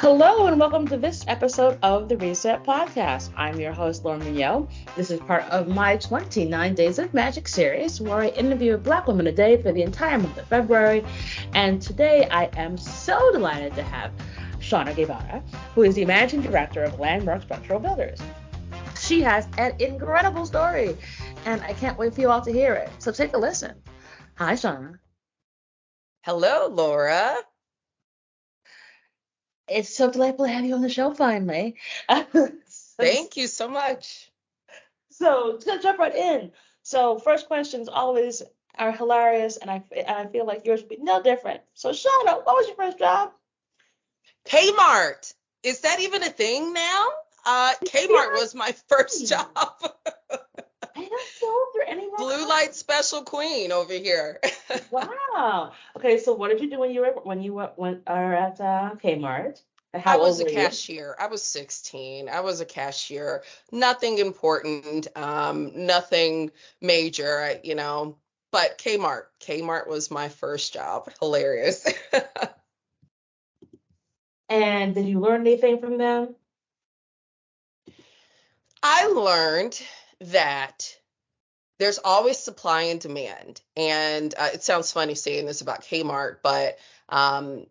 Hello and welcome to this episode of the Reset Podcast. I'm your host, Lauren Mignot. This is part of my 29 Days of Magic series where I interview a Black woman a day for the entire month of February. And today I am so delighted to have Shawna Guevara, who is the Managing Director of Landmark Structural Builders. She has an incredible story and I can't wait for you all to hear it. So take a listen. Hi, Shawna. Hello, Laura. It's so delightful to have you on the show finally. Thank you so much. So let's jump right in. So first questions always are hilarious, and I feel like yours would be no different. So Shawna, what was your first job? Kmart. Is that even a thing now? Kmart was my first job. I don't know if there are any more. Blue light special queen over here. Wow. Okay, so what did you do when you were at Kmart? And I how was old a were you? cashier. I was 16. I was a cashier. Nothing important. Nothing major. But Kmart was my first job. Hilarious. And did you learn anything from them? I learned that there's always supply and demand. And it sounds funny saying this about Kmart, but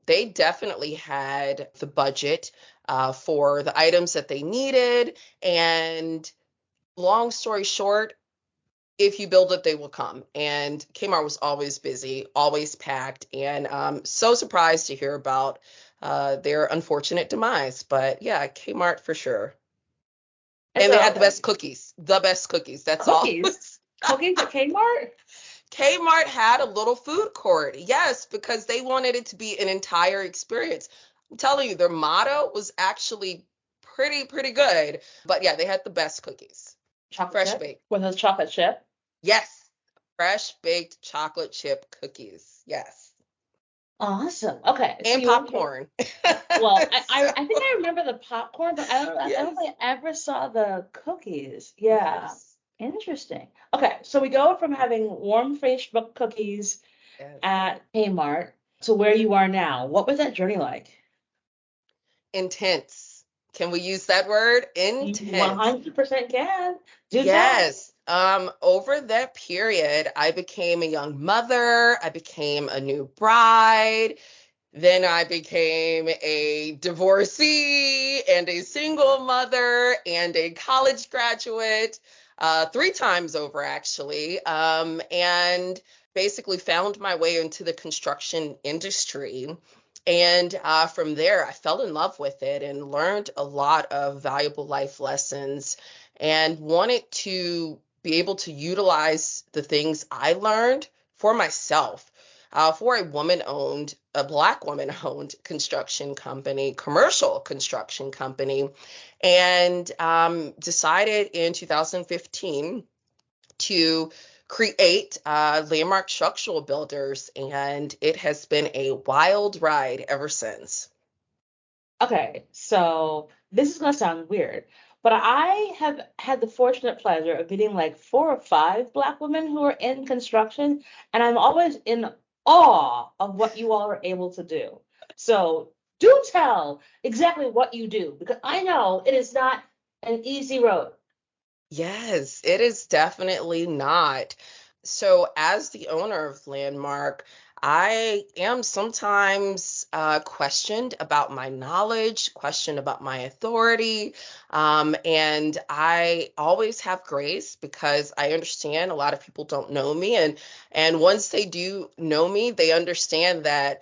they definitely had the budget for the items that they needed. And long story short, if you build it, they will come. And Kmart was always busy, always packed, and so surprised to hear about their unfortunate demise. But yeah, Kmart for sure. And they had the best cookies. That's all. Cookies? Cookies at Kmart? Kmart had a little food court. Yes, because they wanted it to be an entire experience. I'm telling you, their motto was actually pretty good. But yeah, they had the best cookies. Chocolate Fresh chip? baked. Was it chocolate chip? Yes. Fresh baked chocolate chip cookies. Yes. Awesome. Okay. And popcorn. Well, I think I remember the popcorn, but I don't think I ever saw the cookies. Yeah. Yes. Interesting. Okay, so we go from having warm-faced cookies at Kmart to where you are now. What was that journey like? Intense. Can we use that word? Intense. 100% can. Yes. Over that period, I became a young mother. I became a new bride. Then I became a divorcee and a single mother and a college graduate, 3 times over, actually, and basically found my way into the construction industry. And from there, I fell in love with it and learned a lot of valuable life lessons and wanted to be able to utilize the things I learned for myself. For a Black woman-owned construction company, commercial construction company, and decided in 2015 to create Landmark Structural Builders, and it has been a wild ride ever since. Okay, so this is going to sound weird, but I have had the fortunate pleasure of meeting like 4 or 5 Black women who are in construction, and I'm always in awe of what you all are able to do. So do tell exactly what you do, because I know it is not an easy road. Yes, it is definitely not. So, as the owner of Landmark, I am sometimes questioned about my knowledge, questioned about my authority, and I always have grace because I understand a lot of people don't know me, and once they do know me, they understand that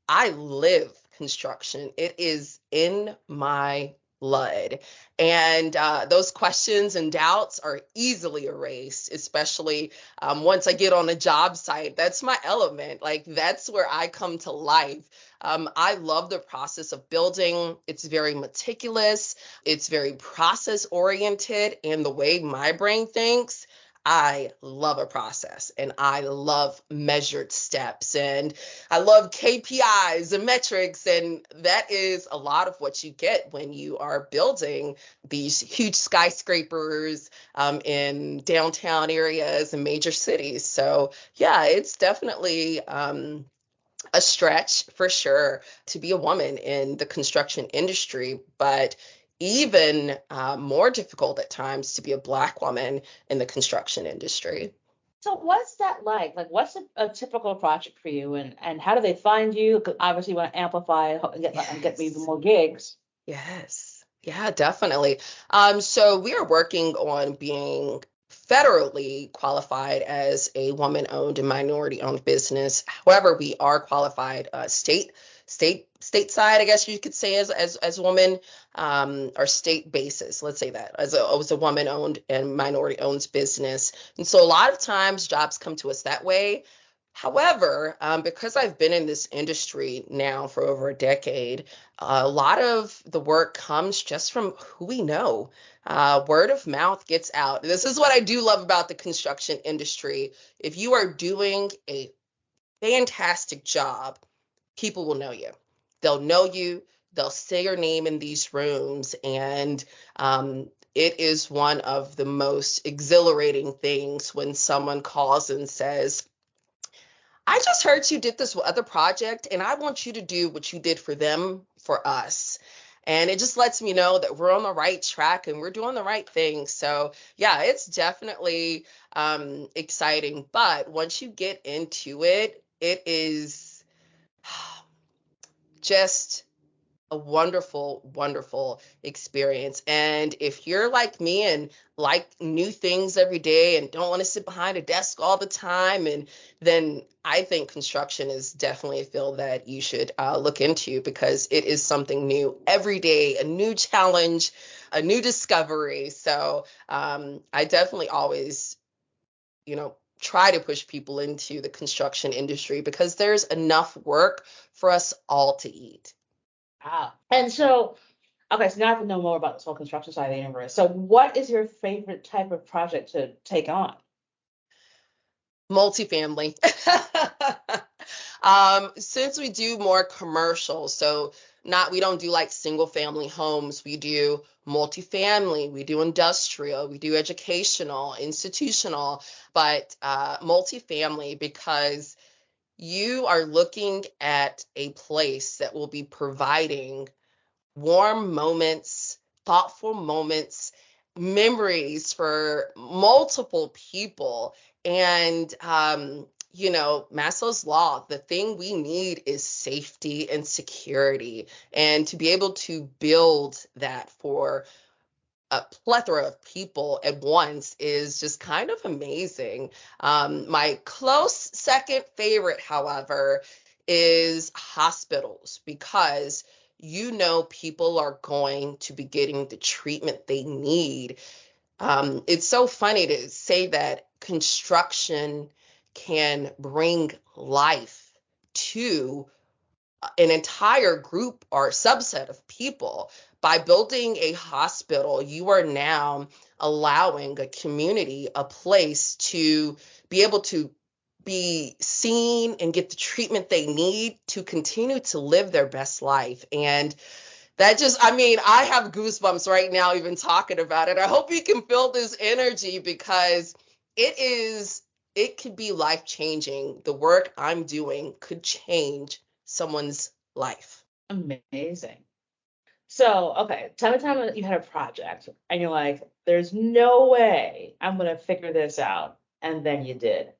I live construction. It is in my blood. And those questions and doubts are easily erased, especially once I get on a job site. That's my element. Like, that's where I come to life. I love the process of building. It's very meticulous. It's very process oriented. And the way my brain thinks, I love a process and I love measured steps and I love KPIs and metrics. And that is a lot of what you get when you are building these huge skyscrapers in downtown areas and major cities. So yeah, it's definitely A stretch for sure to be a woman in the construction industry, but even more difficult at times to be a Black woman in the construction industry. So what's that like? Like, what's a typical project for you, and how do they find you? 'Cause obviously, you want to amplify and get me even Yes. more gigs. Yes. Yeah, definitely. So we are working on being federally qualified as a woman-owned and minority-owned business. However, we are qualified stateside, I guess you could say, as a woman, or state basis. Let's say that as a woman-owned and minority-owned business. And so a lot of times jobs come to us that way. However, because I've been in this industry now for over a decade, a lot of the work comes just from who we know. Word of mouth gets out. This is what I do love about the construction industry. If you are doing a fantastic job, people will know you. They'll know you. They'll say your name in these rooms. And it is one of the most exhilarating things when someone calls and says, I just heard you did this other project, and I want you to do what you did for them, for us. And it just lets me know that we're on the right track and we're doing the right thing. So, yeah, it's definitely exciting. But once you get into it, it is just a wonderful, wonderful experience. And if you're like me and like new things every day and don't want to sit behind a desk all the time, and then I think construction is definitely a field that you should look into, because it is something new every day, a new challenge, a new discovery. So I definitely always, try to push people into the construction industry because there's enough work for us all to eat. Wow. And so, okay, so now I have to know more about this whole construction side of the universe. So, what is your favorite type of project to take on? Multifamily. Since we do more commercial, so not we don't do like single family homes, we do multifamily, we do industrial, we do educational, institutional, but multifamily, because you are looking at a place that will be providing warm moments, thoughtful moments, memories for multiple people. And, Maslow's law, the thing we need is safety and security. And to be able to build that for a plethora of people at once is just kind of amazing. My close second favorite, however, is hospitals, because people are going to be getting the treatment they need. It's so funny to say that construction can bring life to an entire group or subset of people. By building a hospital, you are now allowing a community a place to be able to be seen and get the treatment they need to continue to live their best life. And that just, I mean, I have goosebumps right now even talking about it. I hope you can feel this energy, because it could be life changing. The work I'm doing could change someone's life. Amazing. So, okay, tell me a time that you had a project and you're like, there's no way I'm going to figure this out. And then you did.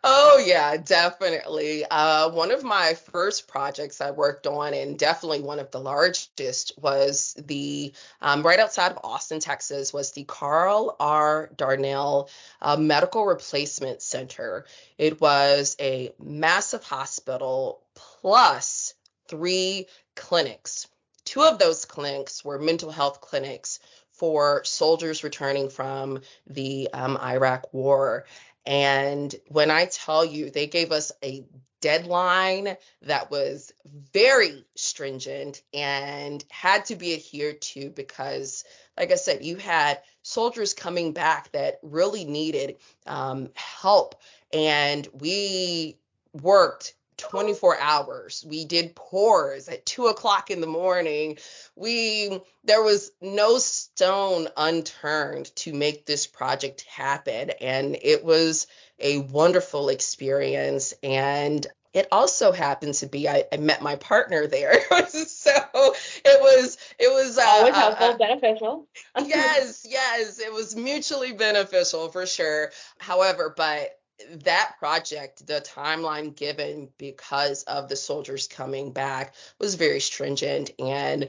Oh, yeah, definitely. One of my first projects I worked on, and definitely one of the largest, was the right outside of Austin, Texas, was the Carl R. Darnell Medical Replacement Center. It was a massive hospital plus three clinics. Two of those clinics were mental health clinics for soldiers returning from the Iraq War. And when I tell you, they gave us a deadline that was very stringent and had to be adhered to, because, like I said, you had soldiers coming back that really needed help. And we worked 24 hours. We did pours at 2 o'clock in the morning. There was no stone unturned to make this project happen. And it was a wonderful experience. And it also happened to be I met my partner there. So it was Always helpful, beneficial. yes, it was mutually beneficial for sure. However, but that project, the timeline given because of the soldiers coming back was very stringent, and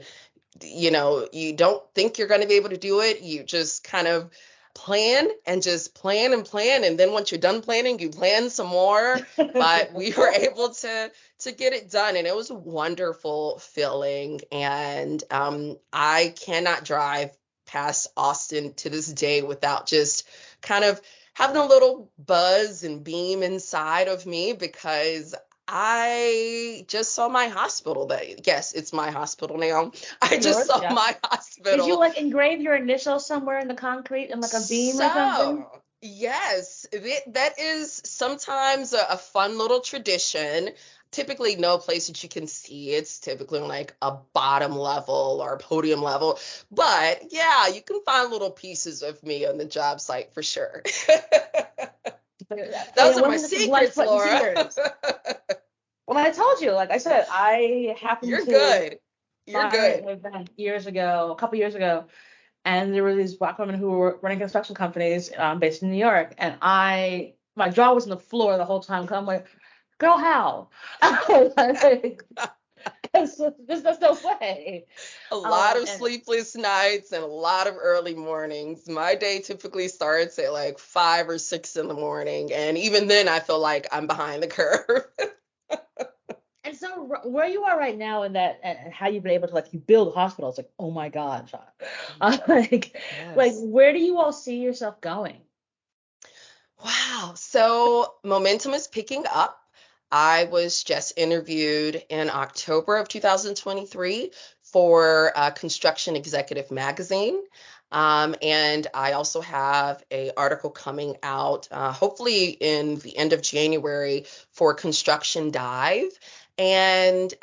you don't think you're going to be able to do it. You just kind of plan and just plan and plan, and then once you're done planning, you plan some more. But we were able to get it done, and it was a wonderful feeling. And I cannot drive past Austin to this day without just kind of having a little buzz and beam inside of me, because I just saw my hospital. That, yes, it's my hospital now. I just Yours, saw yeah. my Did you hospital. like engrave your initials somewhere in the concrete in like a beam or something? So, yes, that is sometimes a fun little tradition. Typically, no place that you can see. It's typically on like a bottom level or podium level. But yeah, you can find little pieces of me on the job site for sure. And Those it are my wasn't just blood, secrets, sweat, and Laura. tears. Well, I told you, like I said, I happened You're to good. You're fire good. an event a couple years ago, and there were these Black women who were running construction companies based in New York, and my jaw was on the floor the whole time. 'Cause I'm like, girl, how? Like, 'cause there's no way. A lot of And sleepless nights and a lot of early mornings. My day typically starts at like 5 or 6 in the morning. And even then, I feel like I'm behind the curve. and so where you are right now in that and how you've been able to like you build hospitals, like, oh my God, Sean. Like Yes. where do you all see yourself going? Wow. So momentum is picking up. I was just interviewed in October of 2023 for Construction Executive Magazine. And I also have an article coming out, hopefully in the end of January, for Construction Dive. And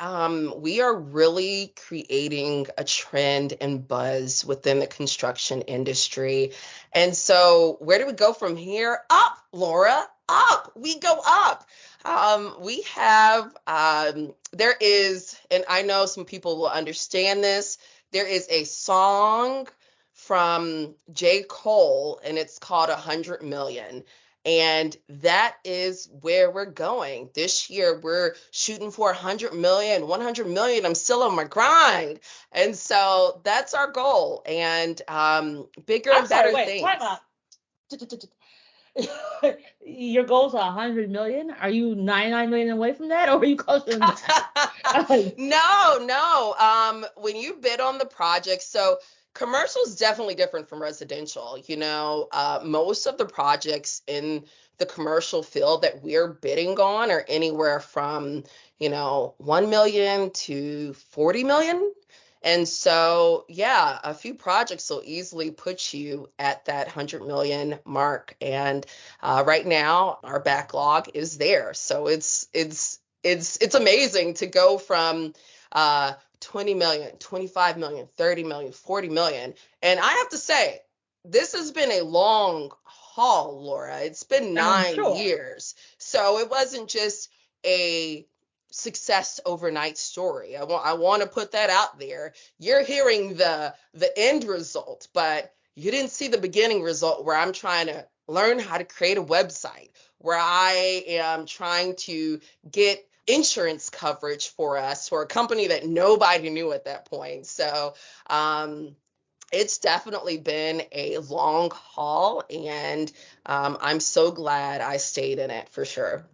we are really creating a trend and buzz within the construction industry. And so, where do we go from here? Up, Laura, up. We go up. We have, there is, and I know some people will understand this, there is a song from J. Cole, and it's called 100 Million. And that is where we're going. This year, we're shooting for 100 million, 100 million. I'm still on my grind. And so that's our goal. And bigger I'm and sorry, better wait, time things. out. Your goal's 100 million. Are you 99 million away from that, or are you closer than that? No, no. When you bid on the project, so commercial is definitely different from residential. Most of the projects in the commercial field that we're bidding on are anywhere from, 1 million to 40 million. And so, yeah, a few projects will easily put you at that 100 million mark. And right now, our backlog is there. So it's amazing to go from 20 million, 25 million, 30 million, 40 million. And I have to say, this has been a long haul, Laura. It's been I'm 9 sure. years. So it wasn't just a success overnight story. I want to put that out there. You're hearing the end result, but you didn't see the beginning result, where I'm trying to learn how to create a website, where I am trying to get insurance coverage for us, for a company that nobody knew at that point. So it's definitely been a long haul, and I'm so glad I stayed in it for sure.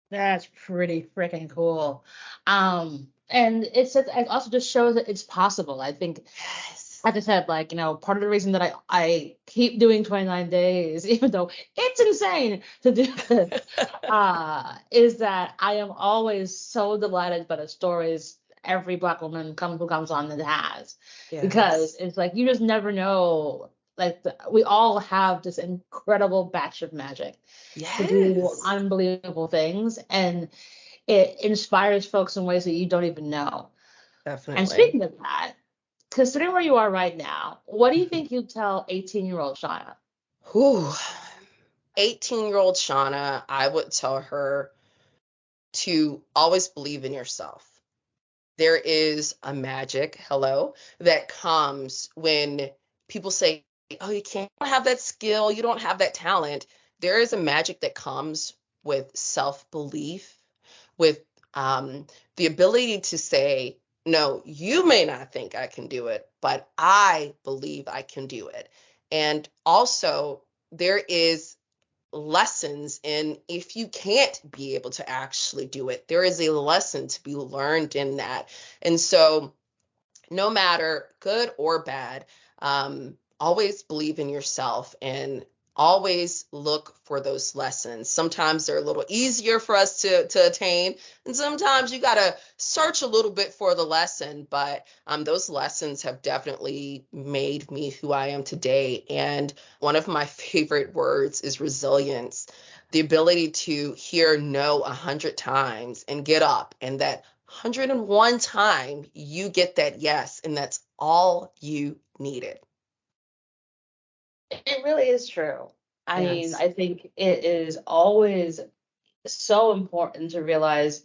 That's pretty freaking cool. And it also just shows that it's possible. I think, Yes. like I said, like, part of the reason that I keep doing 29 days, even though it's insane to do this, is that I am always so delighted by the stories every Black woman who comes on that has. Because Yes. it's like you just never know. Like we all have this incredible batch of magic to do Yes. unbelievable things, and it inspires folks in ways that you don't even know. And Definitely. speaking of that, considering where you are right now, what do you think you'd tell 18-year-old Shawna? Whew. 18-year-old Shawna, I would tell her to always believe in yourself. There is a magic, that comes when people say, oh, you can't have that skill, you don't have that talent. There is a magic that comes with self-belief, with the ability to say, no, you may not think I can do it, but I believe I can do it. And also, there is lessons in if you can't be able to actually do it, there is a lesson to be learned in that. And so, no matter good or bad, always believe in yourself and always look for those lessons. Sometimes they're a little easier for us to attain, and sometimes you got to search a little bit for the lesson. But those lessons have definitely made me who I am today. And one of my favorite words is resilience. The ability to hear no 100 times and get up, and that 101 time you get that yes, and that's all you needed. It really is true. I mean, Yes. I think it is always so important to realize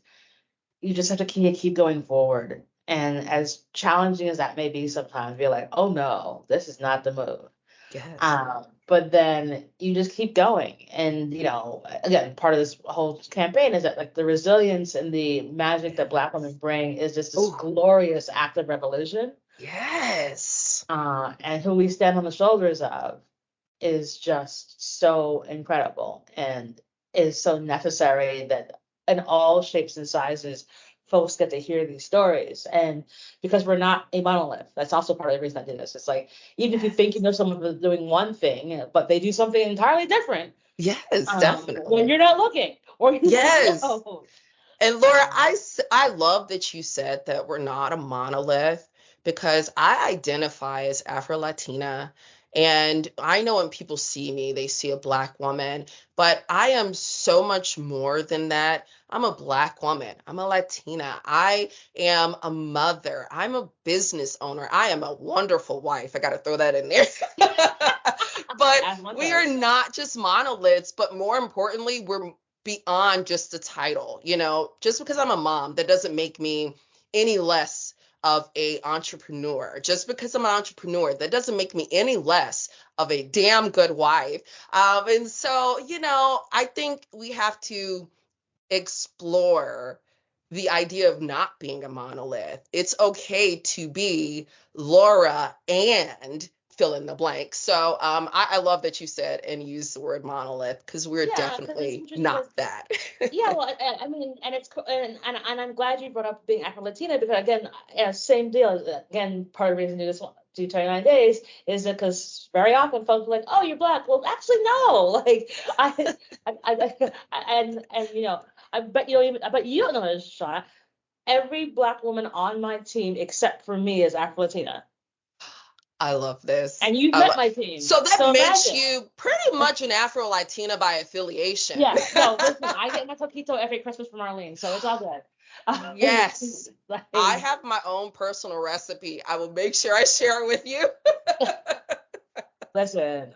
you just have to keep going forward. And as challenging as that may be sometimes, you're like, oh no, this is not the move. Yes. But then you just keep going. And, again, part of this whole campaign is that like the resilience and the magic that Black women bring is just this Oh, glorious act of revolution. yes. And who we stand on the shoulders of is just so incredible and is so necessary that in all shapes and sizes, folks get to hear these stories. And because we're not a monolith, that's also part of the reason I did this. It's like, even if you think you know someone doing one thing, but they do something entirely different, Yes, when definitely. you're not looking or you don't Yes. know. And Laura, I love that you said that we're not a monolith, because I identify as Afro-Latina. And I know when people see me, they see a Black woman, but I am so much more than that. I'm a Black woman. I'm a Latina. I am a mother. I'm a business owner. I am a wonderful wife. I got to throw that in there. But As one we are does. not just monoliths, but more importantly, we're beyond just the title. Just because I'm a mom, that doesn't make me any less of a entrepreneur. Just because I'm an entrepreneur, that doesn't make me any less of a damn good wife. And so, I think we have to explore the idea of not being a monolith. It's okay to be Laura and fill in the blank. So I love that you said and used the word monolith, because we're Yeah, because it's definitely interesting not because that. yeah, well, I mean, and it's and I'm glad you brought up being Afro-Latina because again, same deal. Again, part of the reason to do this do 29 days is because very often folks are like, oh, you're Black. Well, actually, no. Like and I bet you don't know this, Shauna. Every Black woman on my team except for me is Afro-Latina, I love this. and you've met my team, So that so makes imagine. you pretty much an Afro-Latina by affiliation. Yeah, no, listen, I get my coquito every Christmas from Arlene, so it's all good. Yes. I Like, have my own personal recipe. I will make sure I share it with you. listen,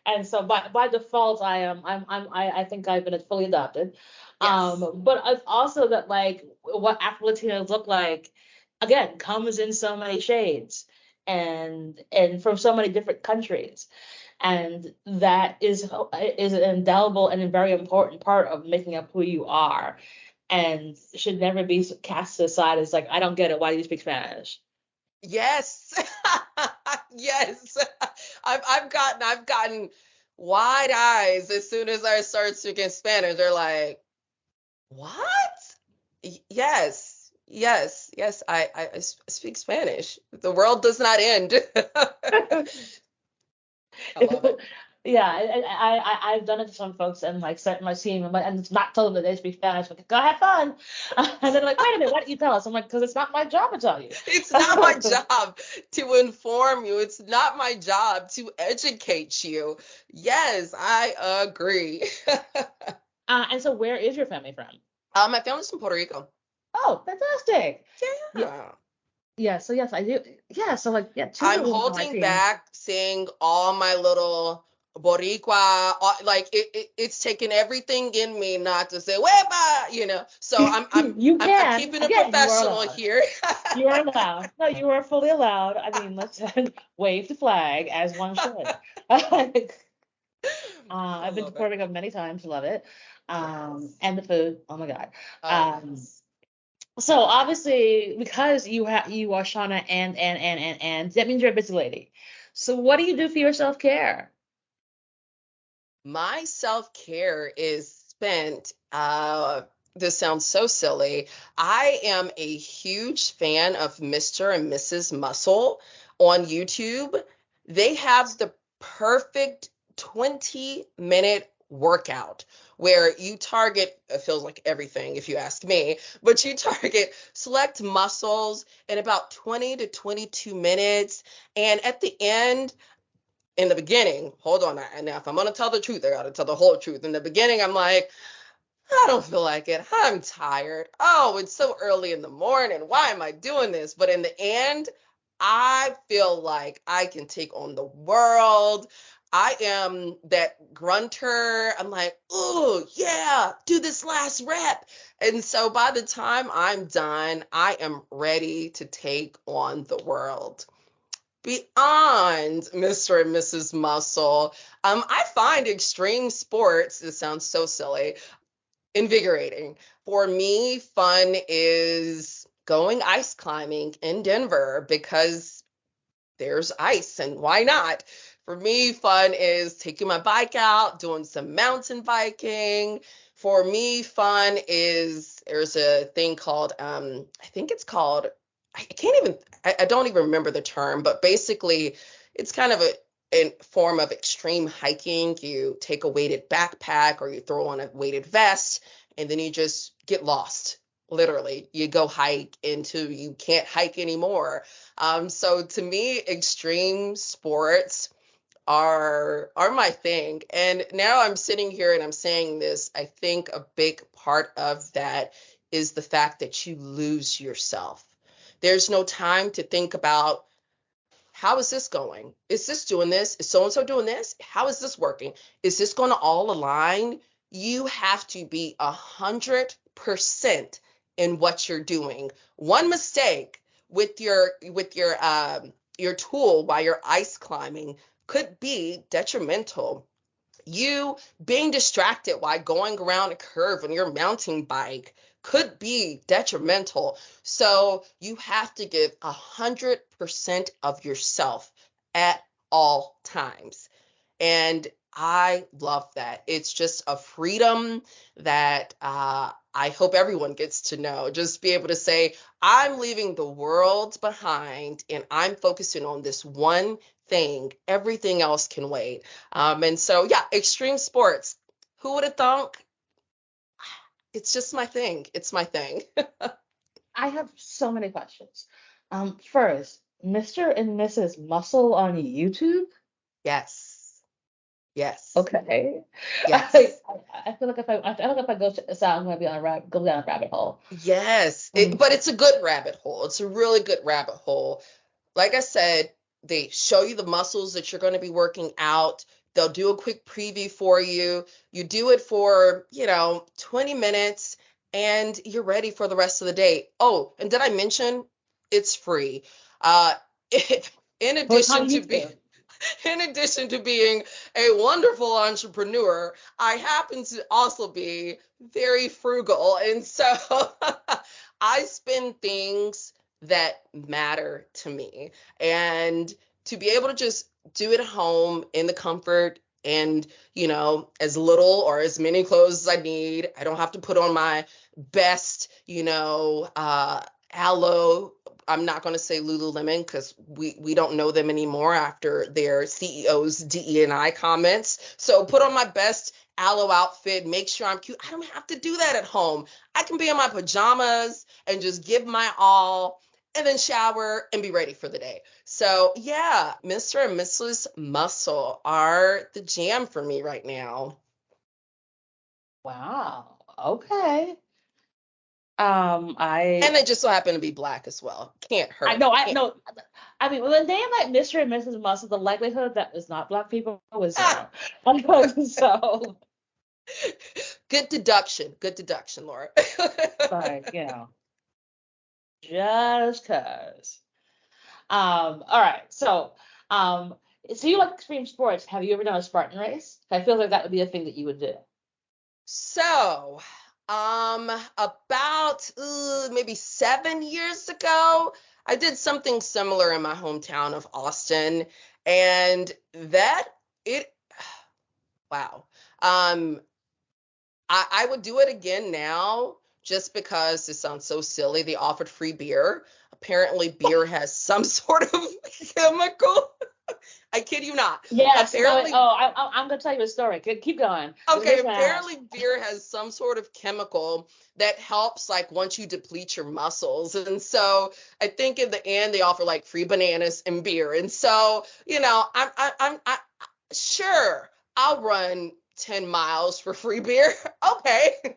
and so by default, I think I've been fully adopted. Yes. But it's also that like what Afro Latinos look like, again, comes in so many shades and from so many different countries. And that is an indelible and a very important part of making up who you are, and should never be cast aside as like, I don't get it. Why do you speak Spanish? Yes. Yes. I've gotten wide eyes as soon as I start speaking Spanish. They're like, "What?" Yes. Yes. Yes. I speak Spanish. The world does not end. I love it. Yeah, I've done it to some folks and like sent my team and it's not told them that they speak Spanish. Like, go have fun, and they're like, wait a minute, why don't you tell us? I'm like, because it's not my job to tell you. It's not my job to inform you. It's not my job to educate you. Yes, I agree. And so, where is your family from? My family's from Puerto Rico. Oh, fantastic. Yeah, Yeah. yeah. So yes, I do. Yeah, so like, yeah, two I'm women on my holding team. back saying all my little Boricua, like it's taken everything in me not to say "Weba," So You I'm can. keeping it Again, you are professional allowed. here. You are allowed. No, you are fully allowed. I mean, let's wave the flag as one should. I I've been to love it. Puerto Rico many times, love it. Yes. And the food, oh my God. Oh Um, yes. so obviously, because you are Shawna and that means you're a busy lady. So what do you do for your self-care? My self-care is spent, this sounds so silly. I am a huge fan of Mr. and Mrs. Muscle on YouTube. They have the perfect 20-minute workout where you target, it feels like everything if you ask me, but you target select muscles in about 20 to 22 minutes. And at the end, in the beginning, hold on, and now if I'm gonna tell the truth, I gotta tell the whole truth. In the beginning, I'm like, I don't feel like it. I'm tired. Oh, it's so early in the morning. Why am I doing this? But in the end, I feel like I can take on the world. I am that grunter. I'm like, oh, yeah, do this last rep. And so by the time I'm done, I am ready to take on the world. Beyond Mr. and Mrs. Muscle, I find extreme sports, this sounds so silly, invigorating. For me, fun is going ice climbing in Denver because there's ice and why not? For me, fun is taking my bike out, doing some mountain biking. For me, fun is there's a thing called I think it's called I can't even I don't even remember the term, but basically it's kind of a form of extreme hiking. You take a weighted backpack or you throw on a weighted vest and then you just get lost. Literally, you go hike until you can't hike anymore. So to me, extreme sports are my thing. And now I'm sitting here and I'm saying this. I think a big part of that is the fact that you lose yourself. There's no time to think about how is this going? Is this doing this? Is so and so doing this? How is this working? Is this going to all align? You have to be 100% in what you're doing. One mistake with your tool while you're ice climbing could be detrimental. You being distracted while going around a curve on your mountain bike could be detrimental. So you have to give 100% of yourself at all times. And I love that. It's just a freedom that I hope everyone gets to know. Just be able to say, I'm leaving the world behind and I'm focusing on this one thing. Everything else can wait. And so, yeah, extreme sports. Who would have thunk? It's just my thing. It's my thing. I have so many questions. First, Mr. and Mrs. Muscle on YouTube. Yes. Yes. Okay. I, Yes. I feel like I feel like if I go to so I'm gonna be on go down a rabbit hole. Yes. Um, But it's a good rabbit hole. It's a really good rabbit hole. Like I said, they show you the muscles that you're going to be working out. They'll do a quick preview for you. You do it for, 20 minutes and you're ready for the rest of the day. Oh, and did I mention it's free? Uh, in so it's addition on to be YouTube. in addition to being a wonderful entrepreneur, I happen to also be very frugal. And so I spend things that matter to me. And to be able to just do it at home in the comfort and, as little or as many clothes as I need. I don't have to put on my best, aloe. I'm not going to say Lululemon because we don't know them anymore after their CEO's DE&I comments. So put on my best aloe outfit, make sure I'm cute. I don't have to do that at home. I can be in my pajamas and just give my all and then shower and be ready for the day. So yeah, Mr. and Mrs. Muscle are the jam for me right now. Wow. Okay. And I they just so happen to be black as well. Can't I hurt. know I Can't. know I mean, when they like Mr. and Mrs. Muscle, the likelihood that it's not Black people was Ah, zero. So, good deduction. Good deduction, Laura. like, just cause. All right. So you like extreme sports. Have you ever done a Spartan race? I feel like that would be a thing that you would do. So, about maybe 7 years ago, I did something similar in my hometown of Austin, and that it, wow. Um, I would do it again now just because it sounds so silly. They offered free beer. Apparently, beer has some sort of chemical. I kid you not. Yes. No. Apparently, I'm gonna tell you a story. Keep going. Just in okay, case I ask. apparently beer has some sort of chemical that helps like once you deplete your muscles. And so I think in the end they offer like free bananas and beer. And so, I'm sure I'll run 10 miles for free beer. Okay.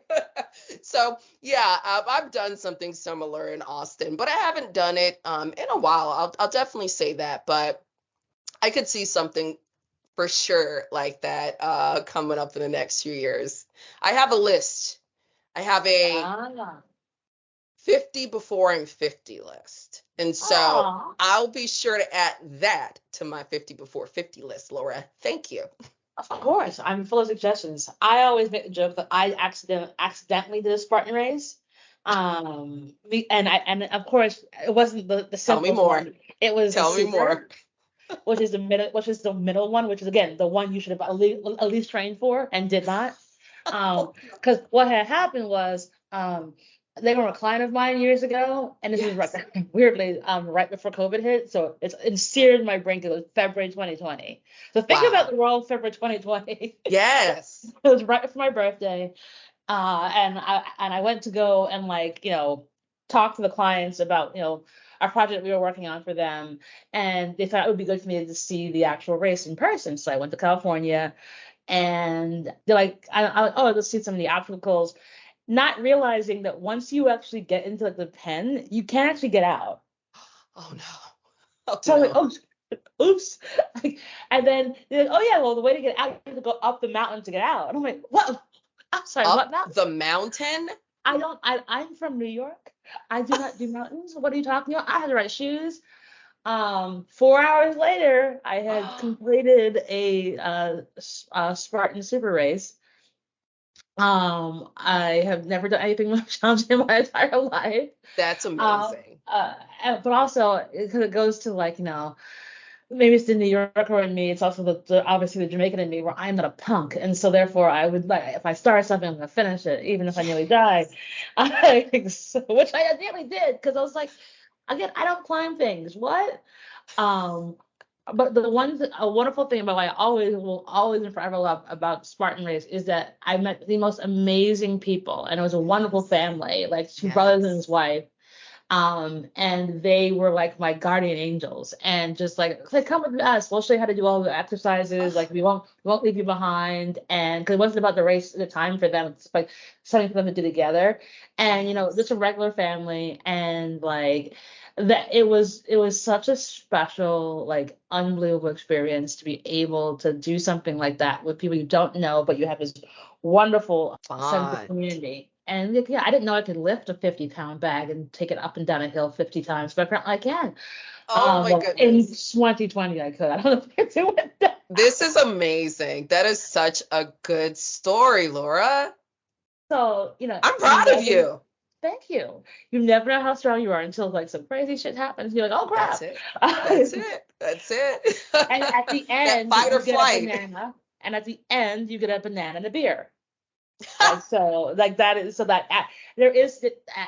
So yeah, I've done something similar in Austin, but I haven't done it in a while. I'll definitely say that, but I could see something for sure like that coming up in the next few years. I have a list. I have a Ah. 50 before I'm 50 list. And so Oh. I'll be sure to add that to my 50 before 50 list, Laura. Thank you. Of course, I'm full of suggestions. I always make the joke that I accidentally did a Spartan race. And of course it wasn't the Tell me simplest more. one. It was the Tell me super, more. which is the middle one, which is again the one you should have at least trained for and did not. Because what had happened was they were a client of mine years ago, and this is right Yes. weirdly right before COVID hit, so it seared in my brain because it was February 2020. So think about Wow. the world February 2020. Yes. It was right before my birthday, and I went to go and talk to the clients about our project we were working on for them, and they thought it would be good for me to see the actual race in person. So I went to California, and they're like, oh, let's see some of the obstacles, not realizing that once you actually get into like the pen, you can't actually get out. Oh no. Oh So I'm like, no. oh, oops. And then they're like, oh yeah, well the way to get out, you have to go up the mountain to get out. And I'm like, what? I'm sorry, what Up mountain? the mountain? I'm from New York. I do not do mountains. What are you talking about? I had the right shoes. 4 hours later, I had completed a Spartan super race. I have never done anything more challenging in my entire life. That's Um, amazing. uh, but also because it goes to maybe it's the New Yorker in me. It's also obviously the Jamaican in me, where I'm not a punk, and so therefore I would like if I start something, I'm gonna finish it, even if I nearly die. Yes. I think so, which I nearly did because I was like, again, I don't climb things. What? Um, but a wonderful thing about why I always will always and forever love about Spartan Race is that I met the most amazing people, and it was a wonderful Yes. family, like two brothers and Yes. his wife. And they were like my guardian angels, and just like come with us, we'll show you how to do all the exercises. Like we won't leave you behind. And because it wasn't about the race at the time for them, it's like something for them to do together. And Yes. just a regular family, and like that it was such a special, like unbelievable experience to be able to do something like that with people you don't know, but you have this wonderful sense of Fun. community. And like, yeah, I didn't know I could lift a 50-pound bag and take it up and down a hill 50 times, but apparently I can. Oh my Well, in goodness. 2020 I could. I don't know if I can do it. This is amazing. That is such a good story, Laura. So, I'm you proud of never, you. thank you. You never know how strong you are until like some crazy shit happens. You're like, oh That's crap. it. That's it. That's it. And at the That end, fight or you get a flight. banana, and at the end, you get a banana and a beer. Like so, like that is so that there is.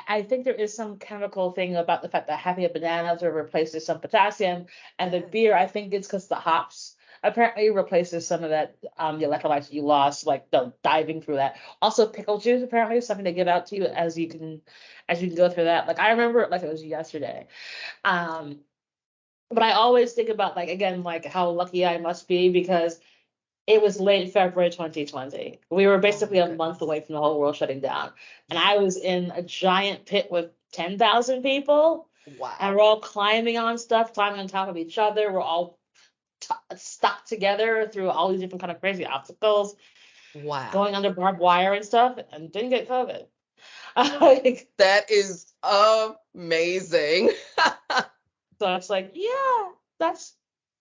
I think there is some chemical thing about the fact that having a banana sort of replaces some potassium, and the Yes. beer, I think it's because the hops apparently replaces some of that the electrolytes you lost, like the diving through that. Also, pickle juice apparently is something they give out to you as you can go through that. Like I remember it like it was yesterday. Um, but I always think about like again like how lucky I must be because it was late February 2020. We were Oh basically my a month goodness. away from the whole world shutting down. And Yeah. I was in a giant pit with 10,000 people. And Wow. we're all climbing on stuff, climbing on top of each other. We're all stuck together through all these different kind of crazy obstacles, going Wow. under barbed wire and stuff, and didn't get COVID. Like, That is amazing. so it's like, yeah, that's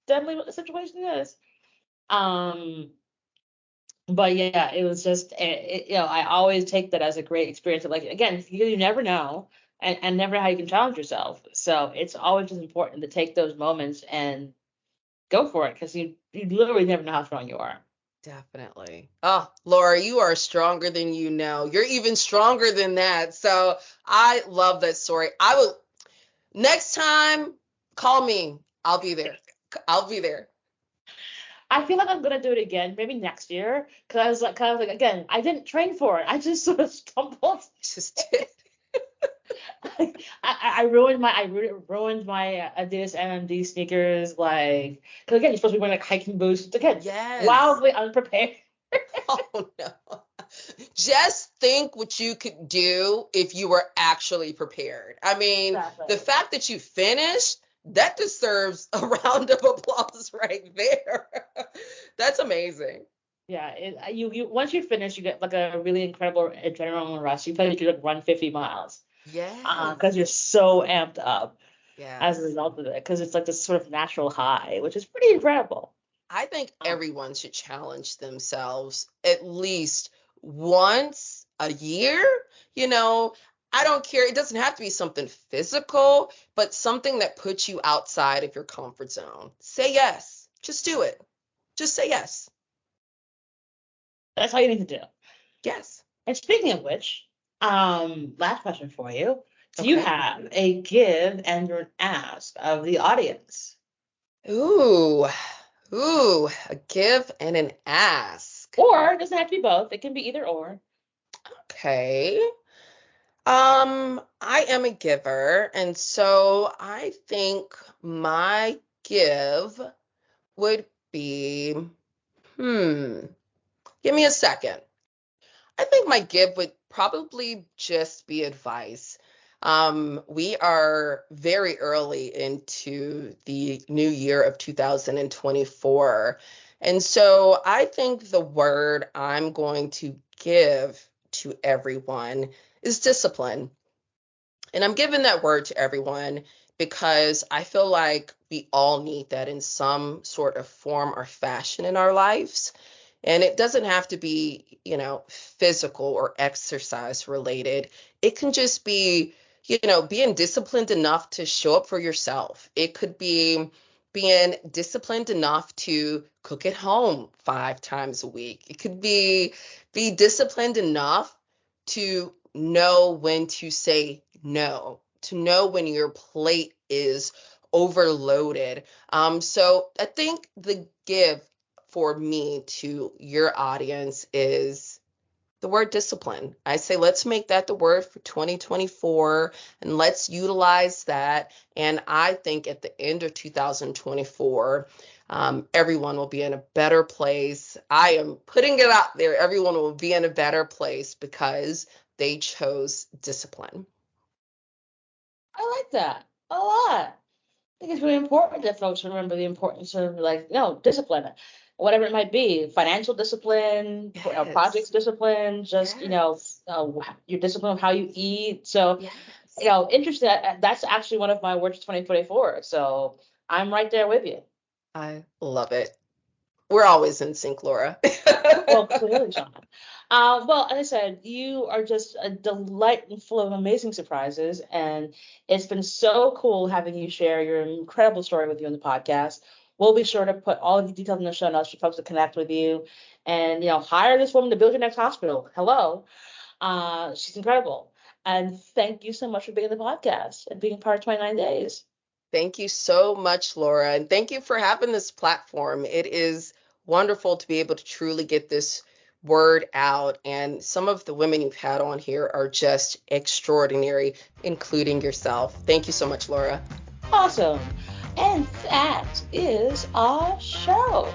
definitely what the situation is. Um, but yeah, it was just, I always take that as a great experience. Of like, again, you never know, and never know how you can challenge yourself. So it's always just important to take those moments and go for it, because you literally never know how strong you are. Definitely. Oh, Laura, you are stronger than you know. You're even stronger than that. So I love that story. I will, next time, call me. I'll be there. I'll be there. I feel like I'm gonna do it again, maybe next year, because kind of like, again, I didn't train for it. I just sort of stumbled. Just did. I ruined my Adidas NMD sneakers, like, because again, you're supposed to be wearing like hiking boots. Again, Yes. wildly unprepared. Oh no. Just think what you could do if you were actually prepared. I mean, the Exactly. fact that you finished, that deserves a round of applause right there. That's amazing. Yeah, you once you finish, you get like a really incredible adrenaline rush. You feel like you could like run 50 miles, because Yes. you're so amped up as a Yes. result of it, because it's like this sort of natural high, which is pretty incredible. I think Um, everyone should challenge themselves at least once a year. You know, I don't care. It doesn't have to be something physical, but something that puts you outside of your comfort zone. Say yes. Just do it. Just say yes. that's all you need to do. Yes. And speaking of which, last question for you. Do you Okay. have a give and an ask of the audience? Ooh. Ooh. A give and an ask. Or it doesn't have to be both. It can be either or. Okay. I am a giver, and so I think my give would be, give me a second. I think my give would probably just be advice. We are very early into the new year of 2024. And so I think the word I'm going to give to everyone is discipline. And I'm giving that word to everyone because I feel like we all need that in some sort of form or fashion in our lives. And it doesn't have to be, physical or exercise related. It can just be, being disciplined enough to show up for yourself. It could be being disciplined enough to cook at home 5 times a week. It could be disciplined enough to know when to say no, to know when your plate is overloaded. So I think the give for me to your audience is the word discipline. I say, let's make that the word for 2024 and let's utilize that. And I think at the end of 2024, everyone will be in a better place. I am putting it out there. Everyone will be in a better place because they chose discipline. I like that a lot. I think it's really important that folks remember the importance of, like, discipline, whatever it might be, financial discipline, projects Yes. discipline, just, Yes. your discipline of how you eat. So, Yes. interesting. That's actually one of my words for 2024. So I'm right there with you. I love it. We're always in sync, Laura. Well, clearly, Shawna. Well, as I said, you are just a delight and full of amazing surprises, and it's been so cool having you share your incredible story with you on the podcast. We'll be sure to put all of the details in the show notes for folks to connect with you, and hire this woman to build your next hospital. Hello, she's incredible, and thank you so much for being on the podcast and being part of 29 Days. Thank you so much, Laura. And thank you for having this platform. It is wonderful to be able to truly get this word out. And some of the women you've had on here are just extraordinary, including yourself. Thank you so much, Laura. Awesome, and that is our show.